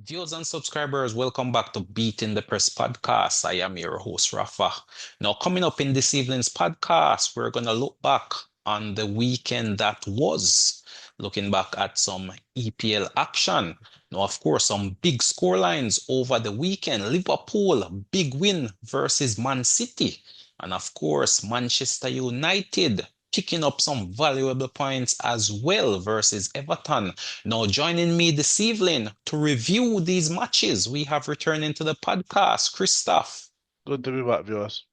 Viewers and subscribers, welcome back to Beating the Press podcast. I am your host, Rafa. Now, coming up in this evening's podcast, we're going to look back on the weekend that was, looking back at some EPL action. Now, of course, some big scorelines over the weekend. Liverpool, big win versus Man City. And of course, Manchester United picking up some valuable points as well versus Everton. Now, joining me this evening to review these matches, we have returning to the podcast, Christoph. Good to be back, viewers.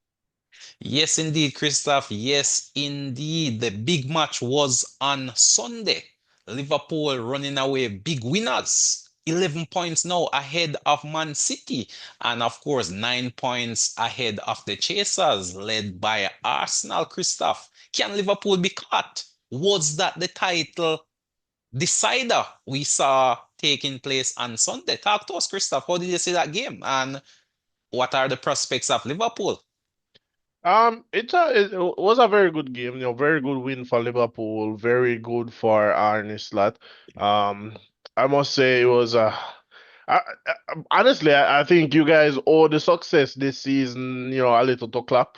Yes, indeed, Christoph. Yes, indeed. The big match was on Sunday. Liverpool running away big winners. 11 points now ahead of Man City. And of course, 9 points ahead of the Chasers, led by Arsenal, Christoph. Can Liverpool be caught? Was that the title decider we saw taking place on Sunday? Talk to us, Christoph. How did you see that game? And what are the prospects of Liverpool? It was a very good game, very good win for Liverpool, very good for Arne Slot. Um, I must say it was honestly, I think you guys owe the success this season, a little to Klopp.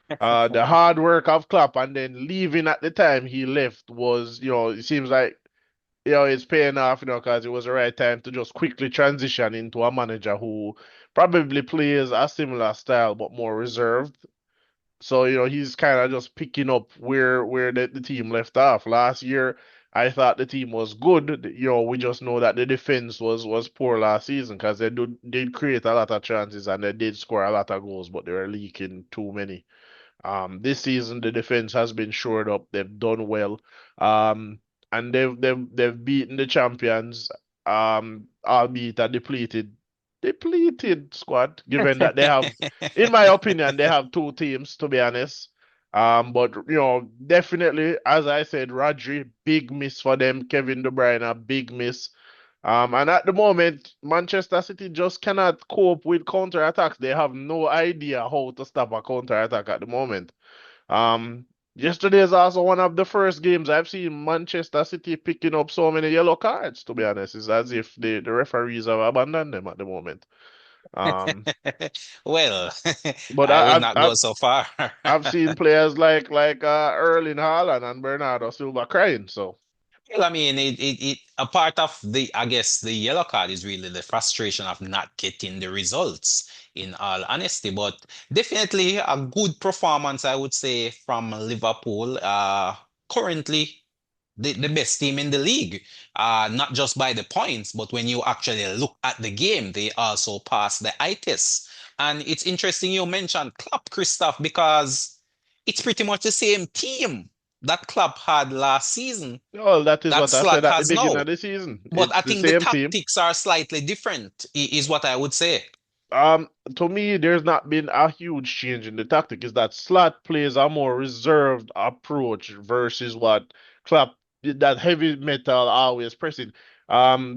The hard work of Klopp and then leaving at the time he left was, it seems like, it's paying off, because it was the right time to just quickly transition into a manager who probably plays a similar style but more reserved. So, he's kind of just picking up where the team left off. Last year, I thought the team was good. We just know that the defense was poor last season because did create a lot of chances and they did score a lot of goals, but they were leaking too many. This season the defense has been shored up. They've done well. Um, and they've beaten the champions, albeit a depleted squad, given that they have, in my opinion, they have two teams, to be honest. But definitely, as I said, Rodri, big miss for them. Kevin De Bruyne, a big miss. And at the moment, Manchester City just cannot cope with counter-attacks. They have no idea how to stop a counter-attack at the moment. Um, Yesterday is also one of the first games I've seen Manchester City picking up so many yellow cards, to be honest. It's as if the referees have abandoned them at the moment. Um, Well, but I I, would I've not I've go so far. I've seen players like Erling Haaland and Bernardo Silva crying. So Well, I mean, a part of I guess, the yellow card is really the frustration of not getting the results, in all honesty. But definitely a good performance, I would say, from Liverpool. Currently the best team in the league. Not just by the points, but when you actually look at the game, they also pass the eye test. And it's interesting you mentioned Klopp, Christoph, because it's pretty much the same team that Klopp had last season well, that is that what I said Slot at the has beginning now. of the season. But I It's the think the same team. tactics are slightly different, is what I would say. To me, there's not been a huge change in the tactic. Is that Slot plays a more reserved approach versus what Klopp, that heavy metal always pressing.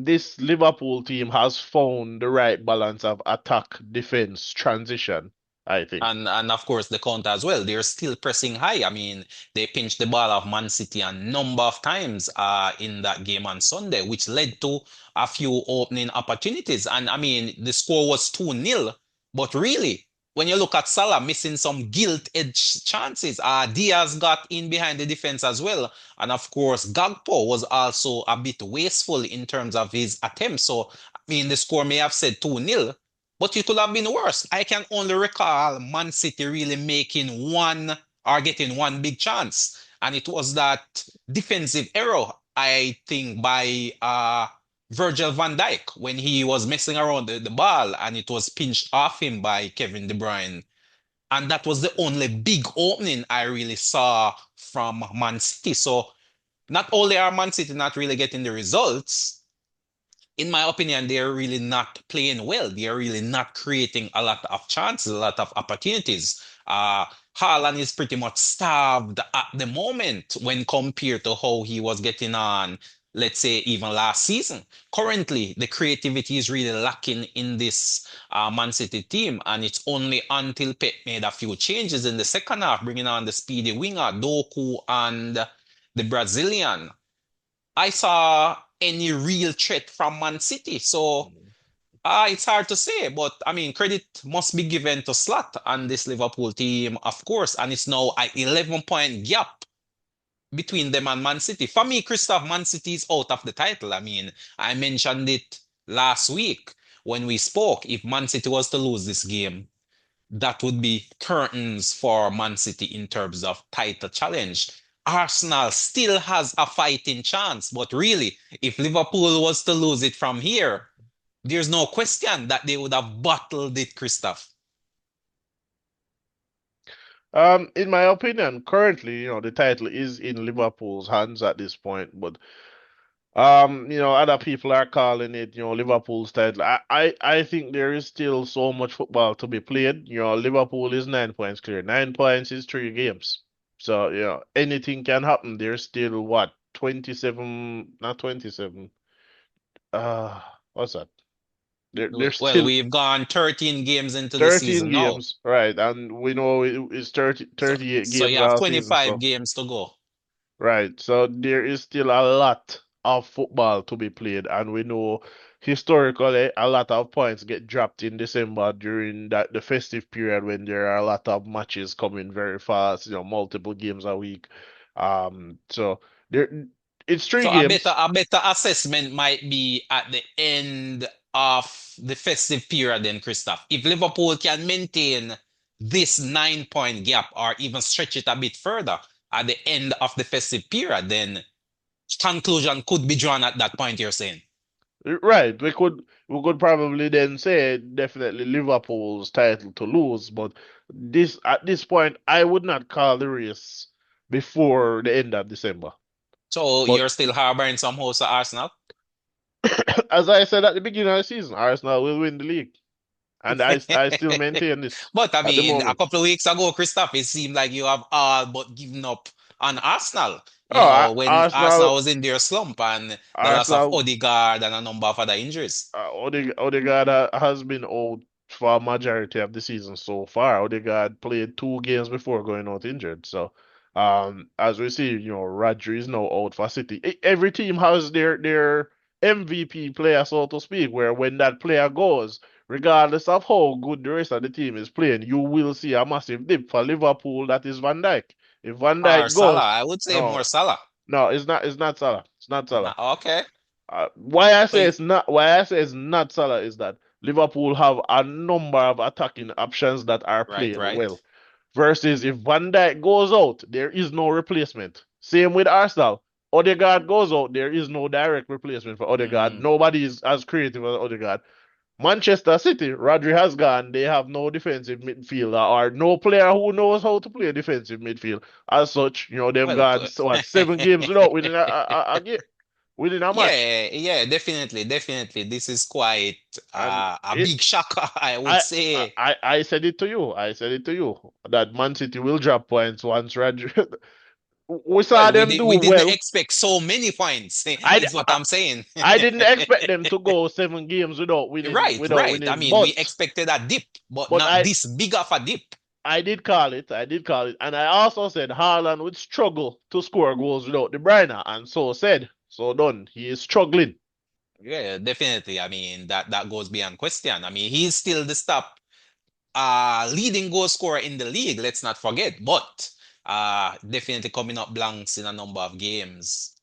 This Liverpool team has found the right balance of attack, defense, transition, I think. And of course the counter as well. They're still pressing high. I mean, they pinched the ball off Man City a number of times in that game on Sunday, which led to a few opening opportunities. And I mean, the score was 2-0. But really, when you look at Salah missing some gilt-edged chances, Diaz got in behind the defense as well. And of course, Gakpo was also a bit wasteful in terms of his attempts. So, I mean, the score may have said 2-0, but it could have been worse. I can only recall Man City really making one or getting one big chance. And it was that defensive error, I think, by Virgil van Dijk when he was messing around the ball and it was pinched off him by Kevin De Bruyne. And that was the only big opening I really saw from Man City. So not only are Man City not really getting the results, in my opinion, they're really not playing well. They're really not creating a lot of chances, a lot of opportunities. Haaland is pretty much starved at the moment when compared to how he was getting on, let's say, even last season. Currently, the creativity is really lacking in this Man City team, and it's only until Pep made a few changes in the second half, bringing on the speedy winger, Doku, and the Brazilian, I saw any real threat from Man City. So It's hard to say, but I mean, credit must be given to Slot and this Liverpool team, of course, and it's now an 11-point gap between them and Man City. For me, Christoph, Man City is out of the title. I mean, I mentioned it last week when we spoke. If Man City was to lose this game, that would be curtains for Man City in terms of title challenge. Arsenal still has a fighting chance, but really, if Liverpool was to lose it from here, there's no question that they would have bottled it, Christoph. In my opinion, currently, the title is in Liverpool's hands at this point, but other people are calling it, Liverpool's title. I think there is still so much football to be played. Liverpool is 9 points clear. 9 points is 3 games. So, anything can happen. There's still what, 27, not 27. What's that? There's Well, still we've gone 13 games into the 13 season now. games, right? And we know it's 30, So, 38 so you games have all season, 25 so. games to go. Right. So there is still a lot of football to be played, and we know historically a lot of points get dropped in December during the festive period when there are a lot of matches coming very fast, multiple games a week. So there it's three So games. a better assessment might be at the end of the festive period then, Christoph. If Liverpool can maintain this 9 point gap or even stretch it a bit further at the end of the festive period, then conclusion could be drawn at that point you're saying. Right. We could probably then say definitely Liverpool's title to lose, but this at this point I would not call the race before the end of December. So But you're still harboring some hopes of Arsenal? as I said at the beginning of the season, Arsenal will win the league, and I still maintain this But I at the mean, a moment. couple of weeks ago, Christoph, it seemed like you have all but given up on Arsenal. Oh, When Arsenal Arsenal, was in their slump and the loss of Arsenal Odegaard and a number of other injuries. Odegaard has been out for a majority of the season so far. Odegaard played 2 games before going out injured. So, as we see, Rodri is now out for City. Every team has their MVP player, so to speak, where when that player goes, regardless of how good the rest of the team is playing, you will see a massive dip. For Liverpool, that is Van Dijk. If Van Or Dijk Salah, goes, I would say no, more Salah. no, it's not Salah. It's not Salah. Okay. So, Why I say it's not Salah is that Liverpool have a number of attacking options that are right, playing right. well. Versus if Van Dijk goes out, there is no replacement. Same with Arsenal. Odegaard goes out, there is no direct replacement for Odegaard. Mm. Nobody is as creative as Odegaard. Manchester City, Rodri has gone. They have no defensive midfielder or no player who knows how to play defensive midfield. As such, them Well, gone what 7 games without winning winning a match. yeah, yeah, definitely, definitely. This is quite And a it big shocker, I would I say. I said it to you. I said it to you that Man City will drop points once Rodri. We saw Well, them do we didn't well. expect so many points, I, is what I I'm saying. I didn't expect them to go 7 games without winning Right, without right. I winning, mean, we expected a dip, but but not this big of a dip. I did call it. I did call it, and I also said Haaland would struggle to score goals without De Bruyne, and so said, so done. He is struggling. Yeah, definitely. I mean, that goes beyond question. I mean, he's still the top leading goal scorer in the league, let's not forget, but definitely coming up blanks in a number of games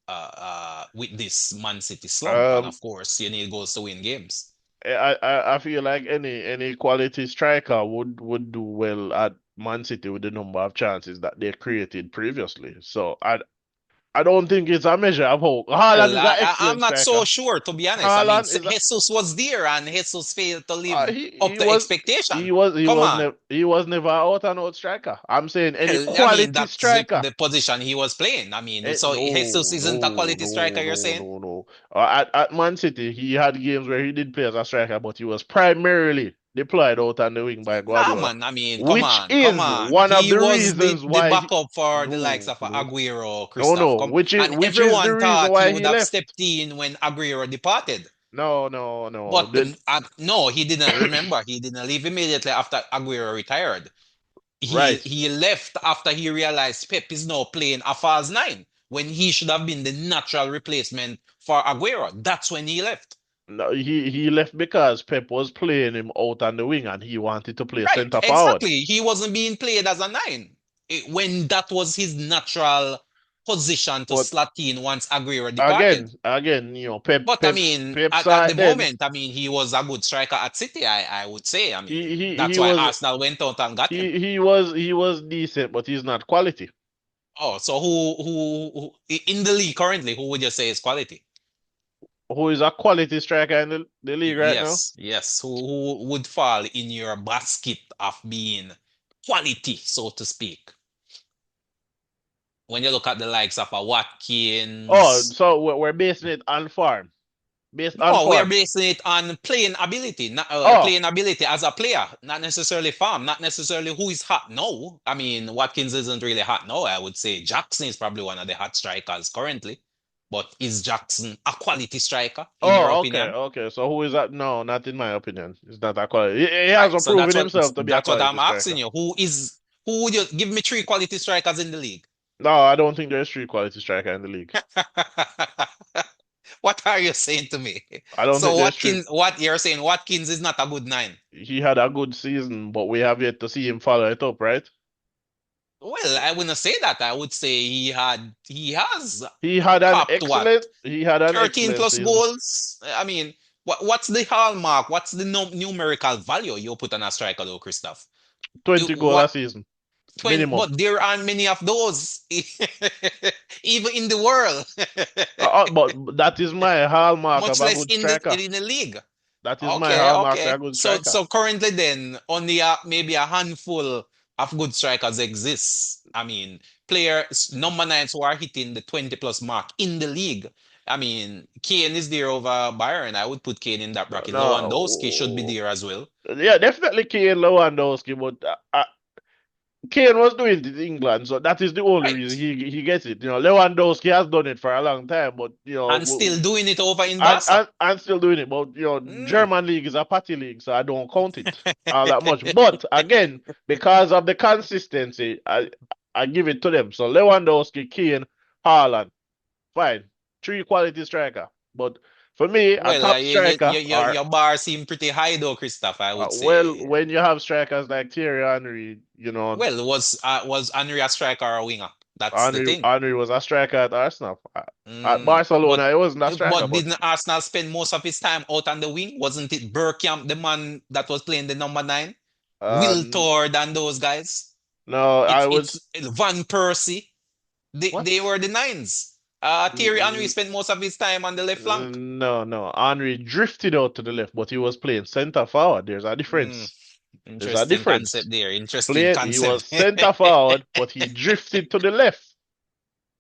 with this Man City slump. And Um, of course, you need goals to win games. I feel like any quality striker would do well at Man City with the number of chances that they created previously. So I don't think it's a measure of how Haaland Well, is an I'm excellent not so striker. sure, to be honest. I mean, Haaland is a Jesus was there and Jesus failed to live he up he to was expectation. he was he Come was on. never he was never out and out striker. I'm saying any Well, I mean, quality that's striker. the position he was playing. I mean, so Jesus No, isn't a no, quality striker, no, you're no, saying? no, no. At Man City, he had games where he did play as a striker, but he was primarily deployed out on the wing by Nah, Guardiola, man. I mean, come which on, come is on. one of He the was reasons the why backup for the likes no, of no, Aguero, no, Christoph. no, Come, which is and which is the everyone reason thought he why would he have left. stepped in when Aguero departed. No, no, no. But no, he didn't. Remember, he didn't leave immediately after Aguero retired. Right. He left after he realized Pep is now playing a false nine when he should have been the natural replacement for Aguero. That's when he left. No, he left because Pep was playing him out on the wing and he wanted to play Right, center forward. exactly. He wasn't being played as a nine when that was his natural position to But slot in once Aguero departed. again, But I mean, Pep at saw the it then. moment, I mean, he was a good striker at City, I would say. I mean, that's He why was Arsenal went out and got him. he was decent, but he's not quality. Oh, so who in the league currently, who would you say is quality? Who is a quality striker in the league right now? Yes, yes. Who would fall in your basket of being quality, so to speak? When you look at the likes of a Oh, Watkins. so we're basing it on farm. Based on No, we are farm. basing it on playing ability, not Oh, playing ability as a player, not necessarily farm, not necessarily who is hot now. I mean, Watkins isn't really hot now. I would say Jackson is probably one of the hot strikers currently. But is Jackson a quality striker, in your okay, opinion? okay. So who is that? No, not in my opinion. It's not a quality. He Right. hasn't So proven himself to be a that's what quality I'm asking striker. you. Who would you give me three quality strikers in the league? No, I don't think there's three quality striker in the league. What are you saying to me? I don't think So there's three. What you're saying, Watkins is not a good nine. He had a good season, but we have yet to see him follow it up, right? Well, I wouldn't say that. I would say he has topped what? He had an 13 excellent plus season. goals. I mean, what's the hallmark? What's the numerical value you put on a striker though, Christoph? 20 goal a What season 20, minimum. but there aren't many of those even in the world. But that is my hallmark of Much a less good striker. in the league. That is my Okay, hallmark of okay. a good So striker. currently then only maybe a handful of good strikers exist. I mean, players number nines who are hitting the 20 plus mark in the league. I mean, Kane is there over Byron. I would put Kane in that bracket. Lewandowski should be No, there as well. yeah, definitely Kane Lewandowski, but Kane was doing it in England, so that is the only reason Right. he gets it. Lewandowski has done it for a long time, but And still doing it over in Barca. and still doing it. But Mm. German league is a party league, so I don't count it all that much. But again, because of the consistency, I give it to them. So Lewandowski, Kane, Haaland, fine, three quality striker. But for me, a Well, top striker are your bar seem pretty high though, Christoph, I would well, say. when you have strikers like Thierry Henry, Well, was Henry a striker or a winger? That's the thing. Henry was a striker at Arsenal. At Mm, but Barcelona, he wasn't a striker, but didn't Arsenal spend most of his time out on the wing? Wasn't it Bergkamp, the man that was playing the number nine? uh, Will Tord and those guys? no, I would. It's Van Persie. They What? were the nines. Thierry Henry Mm, spent most of his time on the left flank. no, no. Henry drifted out to the left, but he was playing center forward. There's a Mm, difference. There's a interesting difference. concept there. Interesting He concept. was center forward, but he drifted to the left.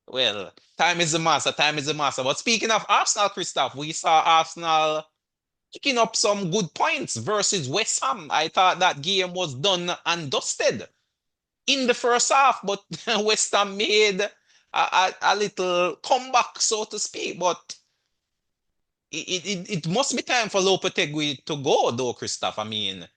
Well, time is the master. Time is the master. But speaking of Arsenal, Christoph, we saw Arsenal picking up some good points versus West Ham. I thought that game was done and dusted in the first half, but West Ham made a little comeback, so to speak. But it must be time for Lopetegui to go, though, Christoph. I mean,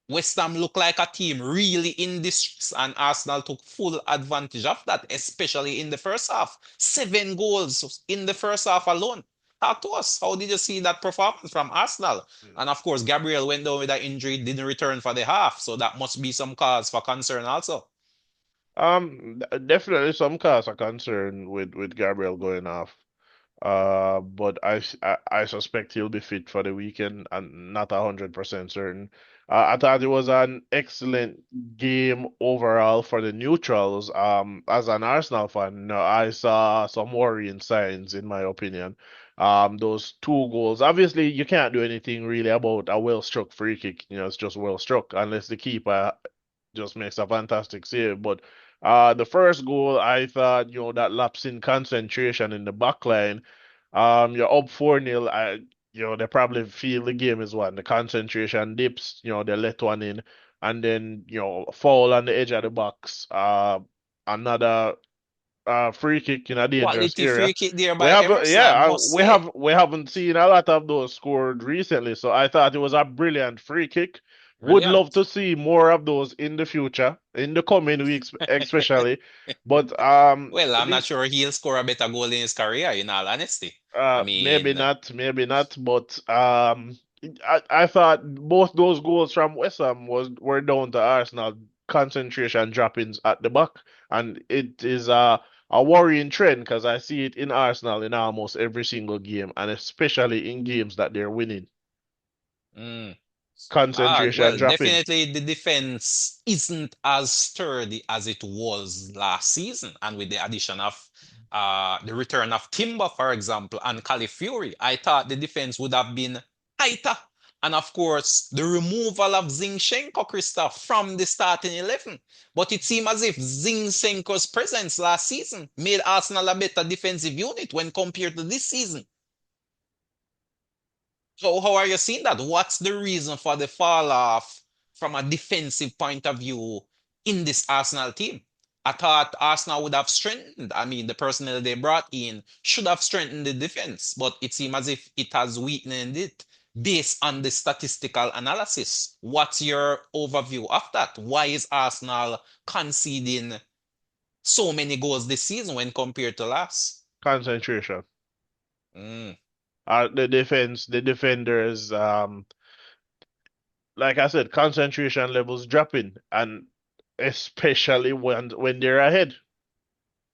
West Ham look like a team really in distress, and Arsenal took full advantage of that, especially in the first half. 7 goals in the first half alone. Talk to us. How did you see that performance from Arsenal? And of course, Gabriel went down with that injury, didn't return for the half, so that must be some cause for concern also. Definitely some cause of concern with Gabriel going off. But I suspect he'll be fit for the weekend and not 100% certain. I thought it was an excellent game overall for the neutrals. As an Arsenal fan, I saw some worrying signs in my opinion. Those two goals. Obviously, you can't do anything really about a well-struck free kick. It's just well struck unless the keeper just makes a fantastic save. But the first goal, I thought, that lapse in concentration in the back line. You're up 4-0. They probably feel the game is one. The concentration dips, they let one in, and then, foul on the edge of the box. Another free kick in a dangerous Quality area. free kick there We by have, Emerson, I yeah, must say. we haven't seen a lot of those scored recently, so I thought it was a brilliant free kick. Would love Brilliant. to see more of those in the future, in the coming weeks, especially. But Well, I'm not the sure he'll score a better goal in his career, in all honesty. I Maybe mean, not, maybe not, but I thought both those goals from West Ham were down to Arsenal concentration droppings at the back, and it is a worrying trend because I see it in Arsenal in almost every single game, and especially in games that they're winning. mm. Concentration Well, dropping. definitely the defense isn't as sturdy as it was last season. And with the addition of the return of Timber, for example, and Califury, I thought the defense would have been tighter. And of course, the removal of Zinchenko, Christoph, from the starting 11. But it seemed as if Zinchenko's presence last season made Arsenal a better defensive unit when compared to this season. So how are you seeing that? What's the reason for the fall off from a defensive point of view in this Arsenal team? I thought Arsenal would have strengthened. I mean, the personnel they brought in should have strengthened the defense, but it seems as if it has weakened it based on the statistical analysis. What's your overview of that? Why is Arsenal conceding so many goals this season when compared to last? Concentration. Mm. The defenders, like I said, concentration levels dropping, and especially when they're ahead.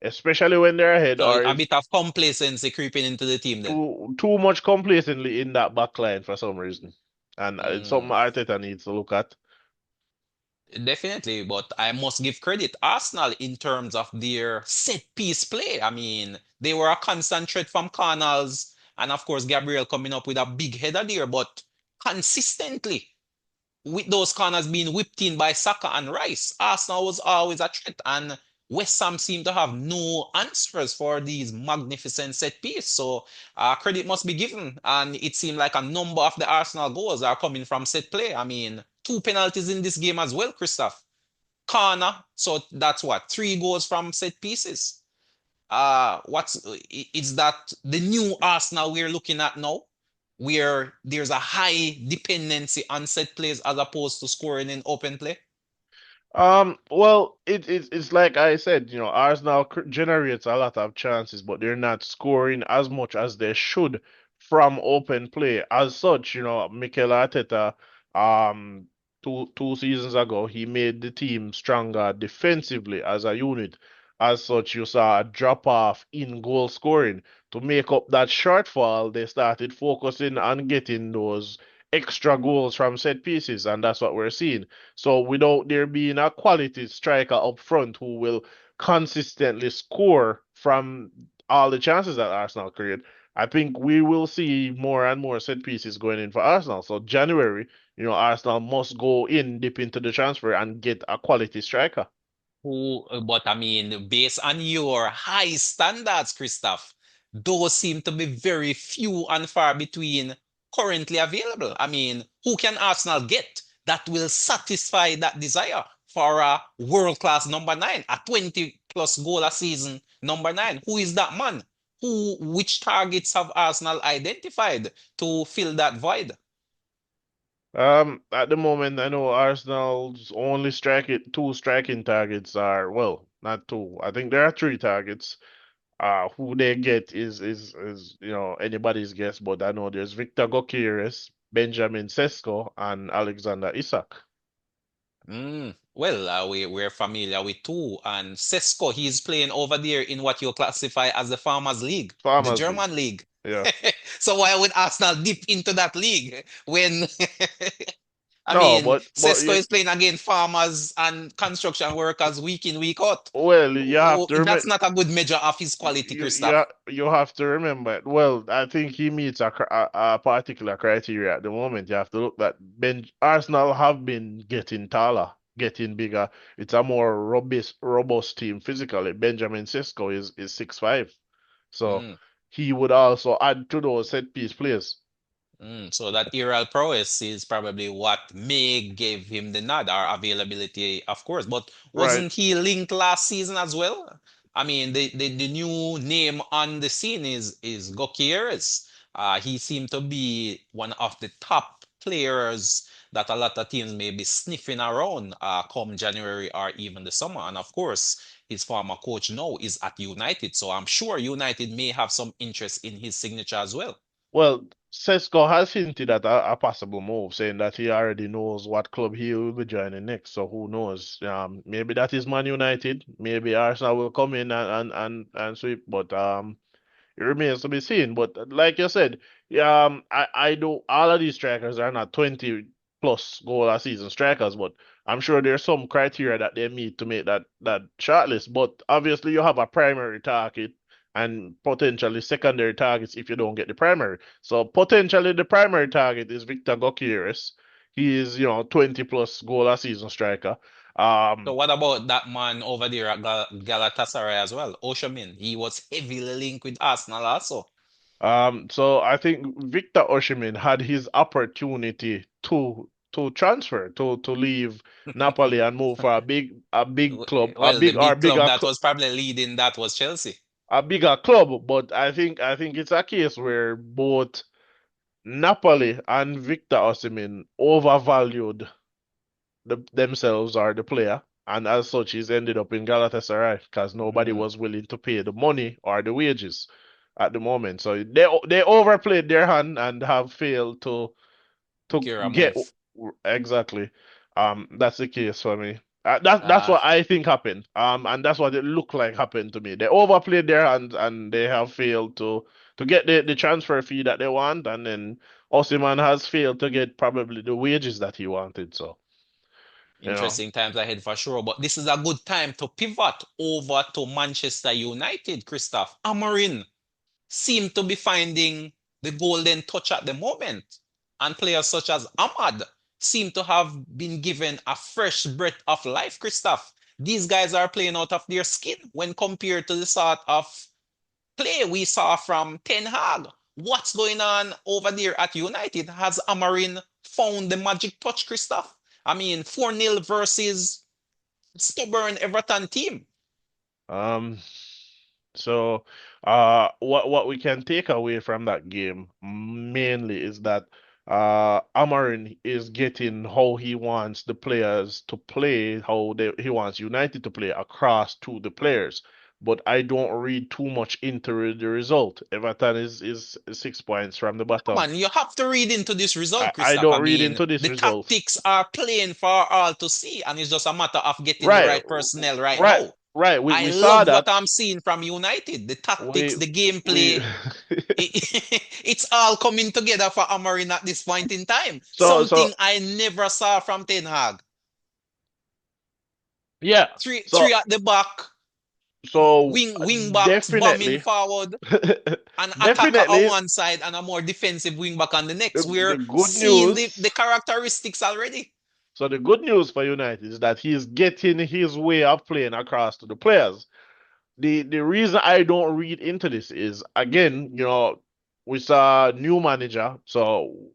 Especially when they're ahead, So or a is bit of complacency creeping into the team then. too much complacently in that back line for some reason. And it's something Mm, Arteta needs to look at. definitely, but I must give credit Arsenal in terms of their set piece play. I mean, they were a constant threat from corners, and of course, Gabriel coming up with a big header there, but consistently, with those corners being whipped in by Saka and Rice, Arsenal was always a threat, and West Ham seemed to have no answers for these magnificent set pieces. So credit must be given, and it seemed like a number of the Arsenal goals are coming from set play. I mean, two penalties in this game as well, Christoph. Corner, so that's what, three goals from set pieces. Is that the new Arsenal we're looking at now, where there's a high dependency on set plays as opposed to scoring in open play? Well, it's like I said, Arsenal generates a lot of chances, but they're not scoring as much as they should from open play. As such, Mikel Arteta, um, two seasons ago, he made the team stronger defensively as a unit. As such, you saw a drop off in goal scoring. To make up that shortfall, they started focusing on getting those extra goals from set pieces, and that's what we're seeing. So without there being a quality striker up front who will consistently score from all the chances that Arsenal create, I think we will see more and more set pieces going in for Arsenal. So January, Arsenal must go in deep into the transfer and get a quality striker. But I mean, based on your high standards, Christoph, those seem to be very few and far between currently available. I mean, who can Arsenal get that will satisfy that desire for a world-class number nine, a 20 plus goal a season number nine? Who is that man? Which targets have Arsenal identified to fill that void? At the moment, I know Arsenal's only two striking targets are, well, not two. I think there are three targets. Who they get is anybody's guess, but I know there's Victor Gokieres, Benjamin Sesko, and Alexander Isak. Well, we're familiar with two, and Sesko, he's playing over there in what you classify as the Farmers League, the Farmers League. German league. Yeah. So why would Arsenal dip into that league when, I No, mean, but Sesko you is playing against farmers and construction workers week in, week out? well you have to That's remember not a good measure of his quality, Christoph. you have to remember. Well, I think he meets a particular criteria at the moment. You have to look that Arsenal have been getting taller, getting bigger. It's a more robust team physically. Benjamin Sesko is 6'5". So Mm. he would also add to those set piece plays. So that aerial prowess is probably what may give him the nod or availability, of course. But Right. wasn't he linked last season as well? I mean, the new name on the scene is Gokieres. He seemed to be one of the top players that a lot of teams may be sniffing around come January or even the summer. And of course, his former coach now is at United, so I'm sure United may have some interest in his signature as well. Well, Sesko has hinted at a possible move, saying that he already knows what club he will be joining next. So who knows? Maybe that is Man United. Maybe Arsenal will come in and sweep. But it remains to be seen. But like you said, I do all of these strikers are not 20 plus goal a season strikers, but I'm sure there's some criteria that they meet to make that shortlist. But obviously you have a primary target and potentially secondary targets if you don't get the primary. So potentially the primary target is Victor Gokieres. He is, 20 plus goal a season striker. So Um, what about that man over there at Galatasaray as well, Oshamin? He was heavily linked with Arsenal also. so I think Victor Osimhen had his opportunity to transfer to leave Napoli and move for a big club, Well, the big club that was probably leading that was Chelsea. a bigger club. But I think it's a case where both Napoli and Victor Osimhen overvalued themselves or the player, and as such, he's ended up in Galatasaray because nobody Mm, was willing to pay the money or the wages at the moment. So they overplayed their hand and have failed to secure a get move. exactly. That's the case for me. That's Uh, what I think happened. And that's what it looked like happened to me. They overplayed their hands and they have failed to get the transfer fee that they want, and then Osimhen has failed to get probably the wages that he wanted. So, you know. Interesting times ahead for sure. But this is a good time to pivot over to Manchester United, Christoph. Amorim seem to be finding the golden touch at the moment. And players such as Ahmad seem to have been given a fresh breath of life, Christoph. These guys are playing out of their skin when compared to the sort of play we saw from Ten Hag. What's going on over there at United? Has Amarin found the magic touch, Christoph? I mean, 4-0 versus stubborn Everton team. Um, so what we can take away from that game mainly is that Amarin is getting how he wants the players to play, he wants United to play across to the players. But I don't read too much into the result. Everton is 6 points from the bottom. Man, you have to read into this I, result, I Christoph. I don't read mean, into this the result. tactics are playing for all to see, and it's just a matter of getting the Right, right personnel right right, now. right. We I we saw love what that. I'm seeing from United. The tactics, We the we gameplay, it's all coming together for Amorim at this point in time. so Something I never saw from Ten Hag. yeah. Three So at the back, so wing backs bombing definitely forward, an attacker on definitely one side and a more defensive wing back on the the, next. the We're good seeing news. the characteristics already. So the good news for United is that he's getting his way of playing across to the players. The reason I don't read into this is again, we saw a new manager, so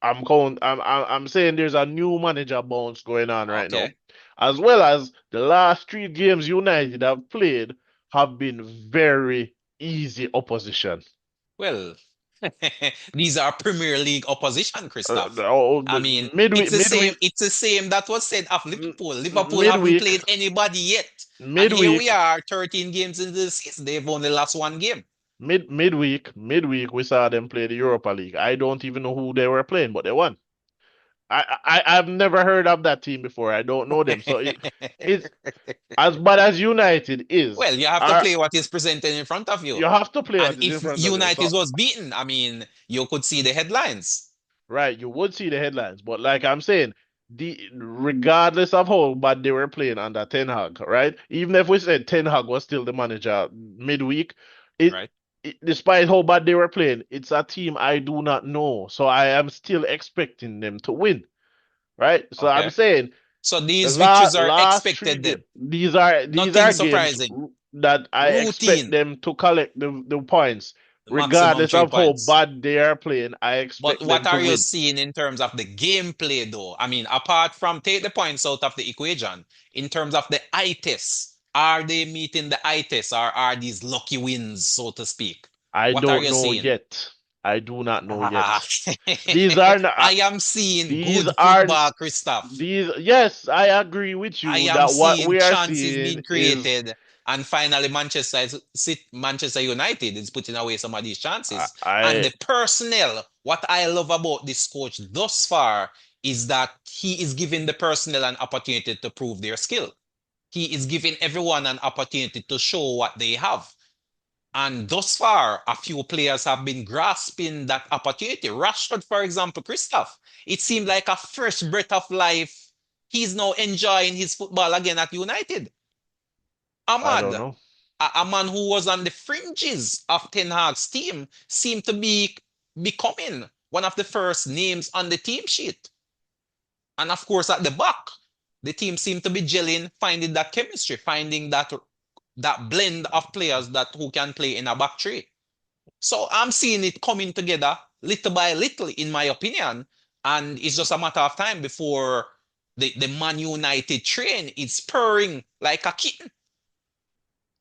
I'm saying there's a new manager bounce going on right now, Okay. as well as the last three games United have played have been very easy opposition. Well, these are Premier League opposition, Christoph. I The mean, midweek, midweek, it's the same that was said of Liverpool. Liverpool haven't midweek, played anybody yet. And here we midweek, are, 13 games into the season. They've only lost one game. midweek. We saw them play the Europa League. I don't even know who they were playing, but they won. I've never heard of that team before. I don't know them, so it's as bad as United is. Well, you have to play what is presented in front of you. You have to play And what is in if front of you. United So, was beaten, I mean, you could see the headlines, right, you would see the headlines, but like I'm saying, regardless of how bad they were playing under Ten Hag, right? Even if we said Ten Hag was still the manager midweek, it, right? despite how bad they were playing, it's a team I do not know, so I am still expecting them to win, right? So I'm Okay. saying So the these victories are last three expected games, then. these are Nothing games surprising. that I expect Routine. them to collect the points, The maximum regardless three of how points. bad they are playing. I But expect what them to are you win. seeing in terms of the gameplay, though? I mean, apart from take the points out of the equation, in terms of the eye test, are they meeting the eye test or are these lucky wins, so to speak? I What are don't you know seeing? yet. I do not know Ah, yet. These are I not, am seeing these good are football, Christoph. these, yes, I agree with I you am that what seeing we are chances seeing being is, created, and finally Manchester United is putting away some of these I, chances. And I the personnel, what I love about this coach thus far is that he is giving the personnel an opportunity to prove their skill. He is giving everyone an opportunity to show what they have. And thus far, a few players have been grasping that opportunity. Rashford, for example, Christoph, it seemed like a fresh breath of life. He's now enjoying his football again at United. Ahmad, don't know. a man who was on the fringes of Ten Hag's team, seemed to be becoming one of the first names on the team sheet. And of course, at the back, the team seemed to be gelling, finding that chemistry, finding that blend of players that who can play in a back three. So I'm seeing it coming together little by little, in my opinion. And it's just a matter of time before the Man United train is purring like a kitten.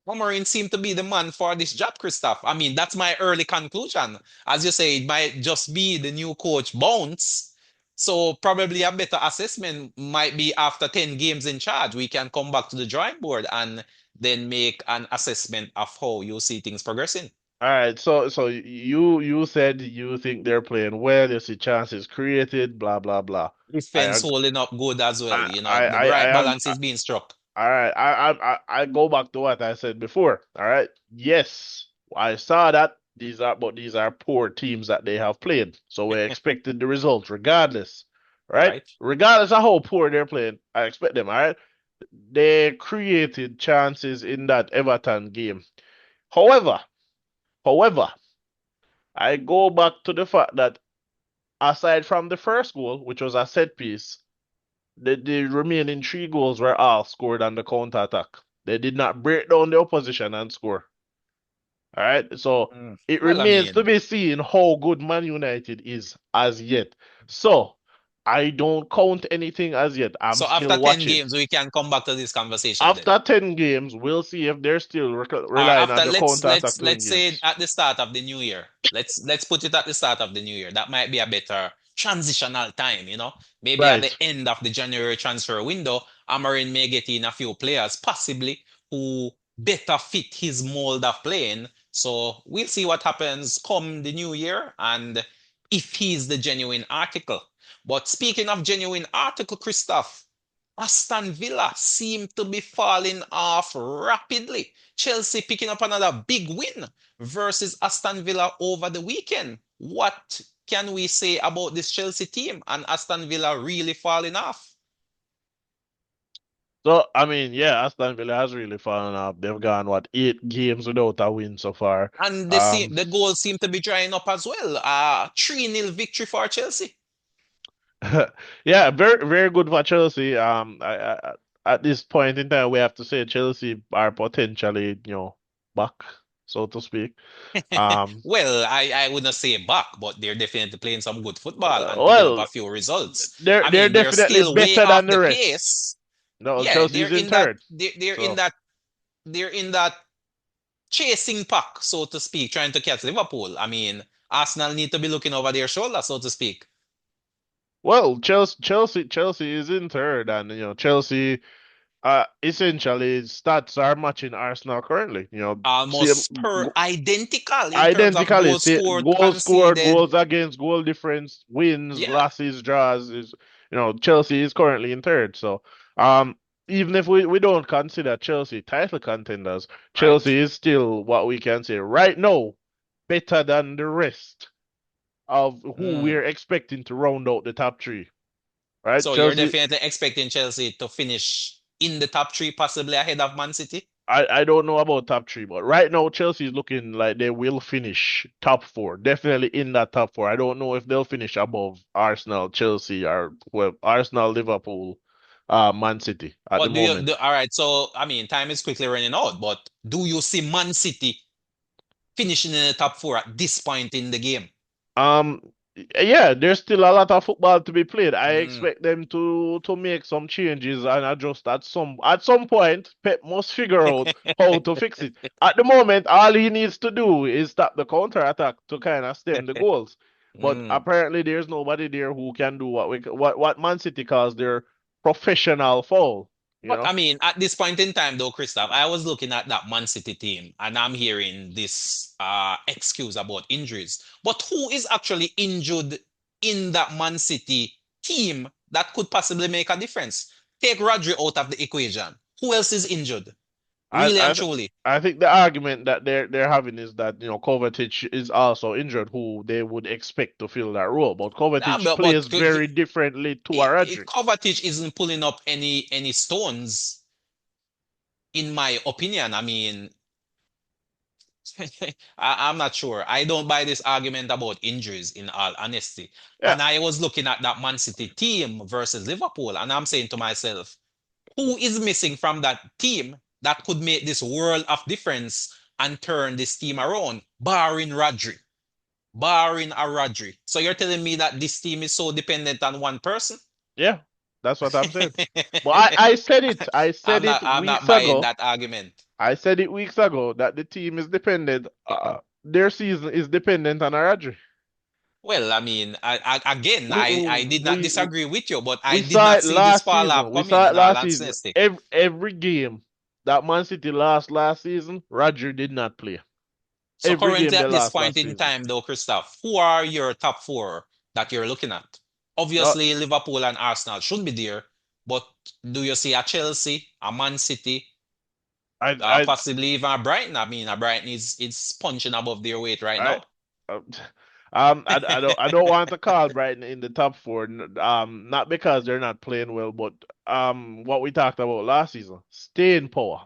Morin seemed to be the man for this job, Christoph. I mean, that's my early conclusion. As you say, it might just be the new coach bounce. So probably a better assessment might be after 10 games in charge. We can come back to the drawing board and then make an assessment of how you see things progressing. All right, so you said you think they're playing well, you see chances created, blah blah blah. I Defense ag- holding up good as well. The I right am. balance is being struck. All right, I go back to what I said before. All right, yes, I saw that these are poor teams that they have played, so we expected the results regardless. Right, Right? regardless of how poor they're playing, I expect them. All right, they created chances in that Everton game. However, however, I go back to the fact that aside from the first goal, which was a set piece, the remaining three goals were all scored on the counter attack. They did not break down the opposition and score. All right. So Mm. it Well, I remains to mean, be seen how good Man United is as yet. So I don't count anything as yet. I'm so after still 10 watching. games, we can come back to this conversation then. After 10 games, we'll see if they're still Or relying on after the let's counter attack let's to win let's say games. at the start of the new year. Let's put it at the start of the new year. That might be a better transitional time. Maybe at the Right. end of the January transfer window, Amarin may get in a few players, possibly, who better fit his mold of playing. So we'll see what happens come the new year and if he's the genuine article. But speaking of genuine article, Christoph, Aston Villa seem to be falling off rapidly. Chelsea picking up another big win versus Aston Villa over the weekend. What can we say about this Chelsea team and Aston Villa really falling off? So, I mean, yeah, Aston Villa has really fallen off. They've gone, what, 8 games without a win so far. And Um, the goals seem to be drying up as well. 3-0 victory for Chelsea. yeah, very, very good for Chelsea. At this point in time, we have to say Chelsea are potentially, back, so to speak. Um, Well, I wouldn't say back, but they're definitely playing some good football and picking up a well, few results. they're I they're mean, they're definitely still way better off than the the rest. pace. No, Yeah, Chelsea's in third. So, they're in that chasing pack, so to speak, trying to catch Liverpool. I mean, Arsenal need to be looking over their shoulder, so to speak. well, Chelsea is in third, and Chelsea. Essentially, stats are matching Arsenal currently. Same Almost per identical in terms of identically, goals say, scored, goals scored, conceded. goals against, goal difference, wins, Yeah, losses, draws is Chelsea is currently in third. So um even if we don't consider Chelsea title contenders, right. Chelsea is still what we can say right now better than the rest of who Mm. we're expecting to round out the top three. Right? So you're Chelsea definitely expecting Chelsea to finish in the top three, possibly ahead of Man City. I don't know about top three, but right now Chelsea is looking like they will finish top four, definitely in that top four. I don't know if they'll finish above Arsenal, Chelsea, or well, Arsenal, Liverpool, Man City at the But moment. all right, so I mean, time is quickly running out, but do you see Man City finishing in the top four at this point in the game? Um, Yeah, there's still a lot of football to be played. I Mm. expect them to make some changes and adjust at some point. Pep must figure out how to fix it. At the moment, all he needs to do is stop the counter attack to kind of stem the goals. But Mm. apparently, there's nobody there who can do what Man City calls their professional foul. You But I know, mean, at this point in time, though, Christoph, I was looking at that Man City team and I'm hearing this excuse about injuries. But who is actually injured in that Man City team that could possibly make a difference? Take Rodri out of the equation. Who else is injured? I Really I and th- truly. I think the argument that they're having is that Kovacic is also injured, who they would expect to fill that role. But Nah, Kovacic but plays very differently to Aradri. Kovacic isn't pulling up any stones, in my opinion. I mean, I'm not sure. I don't buy this argument about injuries, in all honesty. Yeah, And I was looking at that Man City team versus Liverpool, and I'm saying to myself, who is missing from that team that could make this world of difference and turn this team around, barring Rodri, barring a Rodri. So you're telling me that this team is so dependent on one person? yeah, that's what I'm saying. But I said it. I said it I'm weeks not buying ago. that argument. I said it weeks ago that the team is dependent. Their season is dependent on Aradri. Well, I mean, again, We, I did not we disagree with you, but I we did saw not it see this last fall season. off We coming, saw it in all last season. honesty. Every game that Man City lost last season, Roger did not play. So Every currently game they at this lost point last in season. time, though, Christoph, who are your top four that you're looking at? Uh, Obviously, Liverpool and Arsenal should be there, but do you see a Chelsea, a Man City, I possibly even a Brighton? I mean, a Brighton is punching above their weight right I now. um, I don't want to call Brighton in the top four. Not because they're not playing well, but what we talked about last season, staying power.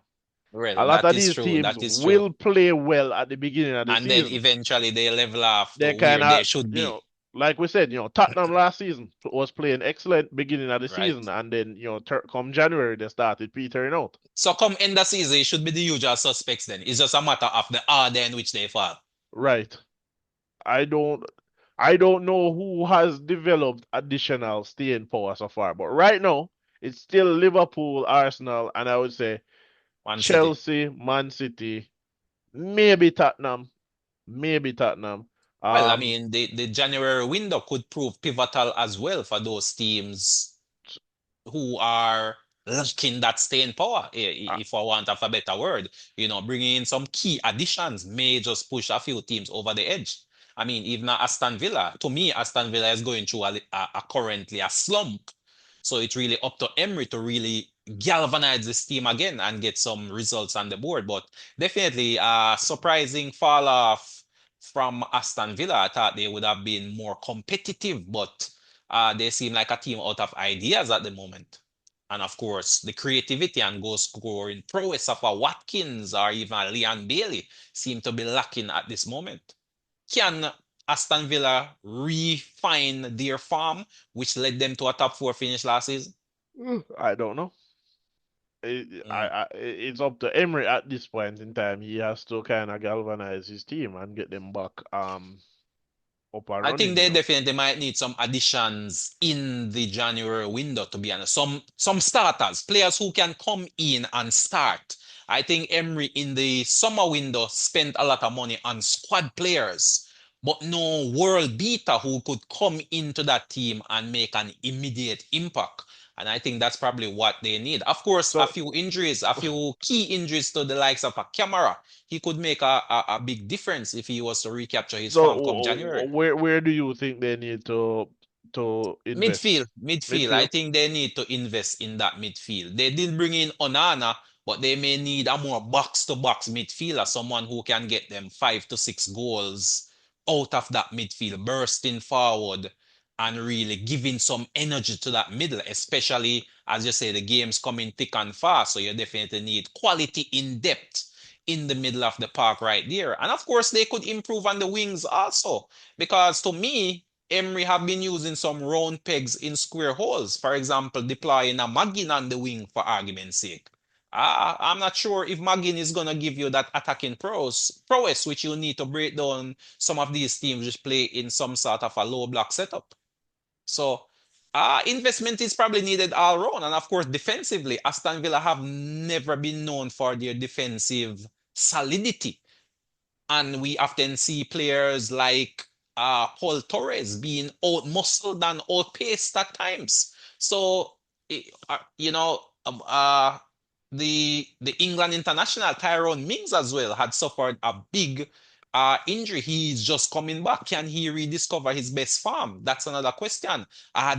A Well, lot that of is these true. teams That is true. will play well at the beginning of the And then season. eventually they level off to They where kind they of, should be. like we said, Tottenham last season was playing excellent beginning of the Right. season, and then come January they started petering out. So come end the season, it should be the usual suspects then. It's just a matter of the order in which they fall. Right. I don't I don't know who has developed additional staying power so far, but right now it's still Liverpool, Arsenal, and I would say Man City. Chelsea, Man City, maybe Tottenham, maybe Tottenham. Well, I Um, mean, the January window could prove pivotal as well for those teams who are lacking that staying power, uh, if I want of a better word. Bringing in some key additions may just push a few teams over the edge. I mean, even Aston Villa, to me, Aston Villa is going through currently a slump. So it's really up to Emery to really galvanize this team again and get some results on the board. But definitely a surprising fall off from Aston Villa. I thought they would have been more competitive, but they seem like a team out of ideas at the moment. And of course, the creativity and goal scoring prowess of a Watkins or even a Leon Bailey seem to be lacking at this moment. Can Aston Villa refine their form, which led them to a top four finish last season? I don't know. Mm. It's up to Emery at this point in time. He has to kind of galvanize his team and get them back up and I think running, they definitely might need some additions in the January window, to be honest. Some starters, players who can come in and start. I think Emery in the summer window spent a lot of money on squad players, but no world beater who could come into that team and make an immediate impact. And I think that's probably what they need. Of course, a So few injuries, a few key injuries to the likes of a camera. He could make a big difference if he was to recapture his so form come January. where do you think they need to invest? Midfield. I Midfield. think they need to invest in that midfield. They did bring in Onana, but they may need a more box-to-box midfielder, someone who can get them 5 to 6 goals out of that midfield, bursting forward and really giving some energy to that middle, especially as you say, the game's coming thick and fast. So you definitely need quality in depth in the middle of the park right there. And of course, they could improve on the wings also, because to me, Emery have been using some round pegs in square holes. For example, deploying a Magin on the wing for argument's sake. I'm not sure if McGinn is gonna give you that attacking prowess which you need to break down some of these teams which play in some sort of a low block setup. So investment is probably needed all round. And of course, defensively, Aston Villa have never been known for their defensive solidity. And we often see players like Paul Torres being out-muscled and outpaced at times. So, you know, the England international Tyrone Mings as well had suffered a big injury. He's just coming back. Can he rediscover his best form? That's another question.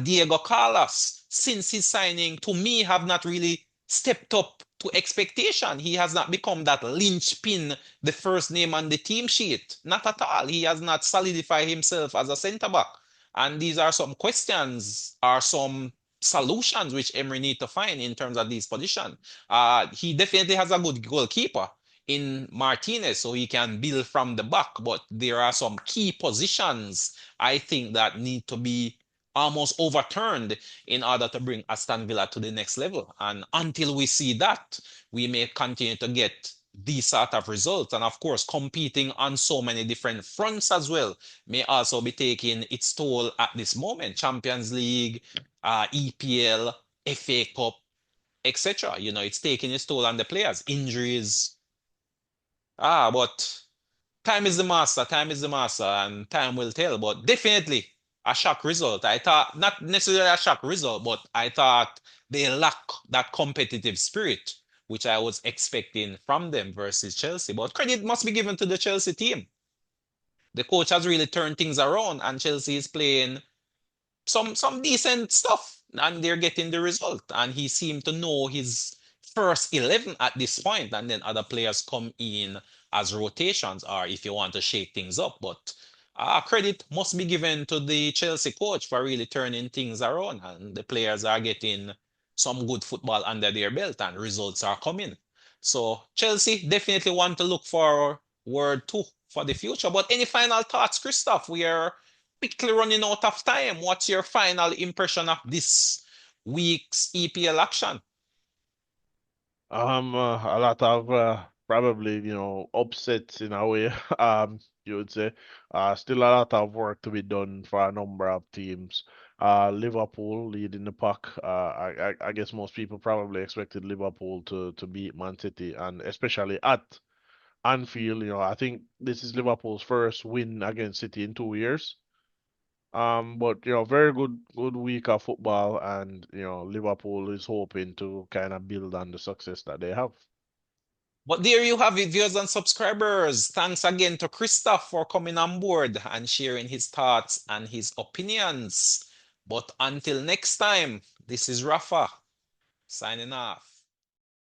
Diego Carlos, since his signing, to me, have not really stepped up to expectation. He has not become that linchpin, the first name on the team sheet. Not at all. He has not solidified himself as a centre back. And these are some questions, are some solutions which Emery need to find in terms of these positions. He definitely has a good goalkeeper in Martinez, so he can build from the back. But there are some key positions I think that need to be almost overturned in order to bring Aston Villa to the next level. And until we see that, we may continue to get these sort of results. And of course, competing on so many different fronts as well may also be taking its toll at this moment. Champions League, EPL, FA Cup, etc. It's taking its toll on the players. Injuries. But time is the master, time is the master, and time will tell. But definitely a shock result. I thought, not necessarily a shock result, but I thought they lack that competitive spirit, which I was expecting from them versus Chelsea. But credit must be given to the Chelsea team. The coach has really turned things around, and Chelsea is playing some decent stuff and they're getting the result. And he seemed to know his first 11 at this point, and then other players come in as rotations or if you want to shake things up. But credit must be given to the Chelsea coach for really turning things around, and the players are getting some good football under their belt and results are coming. So Chelsea definitely want to look forward to for the future. But any final thoughts, Christoph? We are quickly running out of time. What's your final impression of this week's EPL action? A lot of probably, upsets in a way. You would say. Still a lot of work to be done for a number of teams. Liverpool leading the pack. I guess most people probably expected Liverpool to beat Man City, and especially at Anfield. I think this is Liverpool's first win against City in 2 years. But very good week of football, and Liverpool is hoping to kind of build on the success that they have. But there you have it, viewers and subscribers. Thanks again to Christoph for coming on board and sharing his thoughts and his opinions. But until next time, this is Rafa signing off.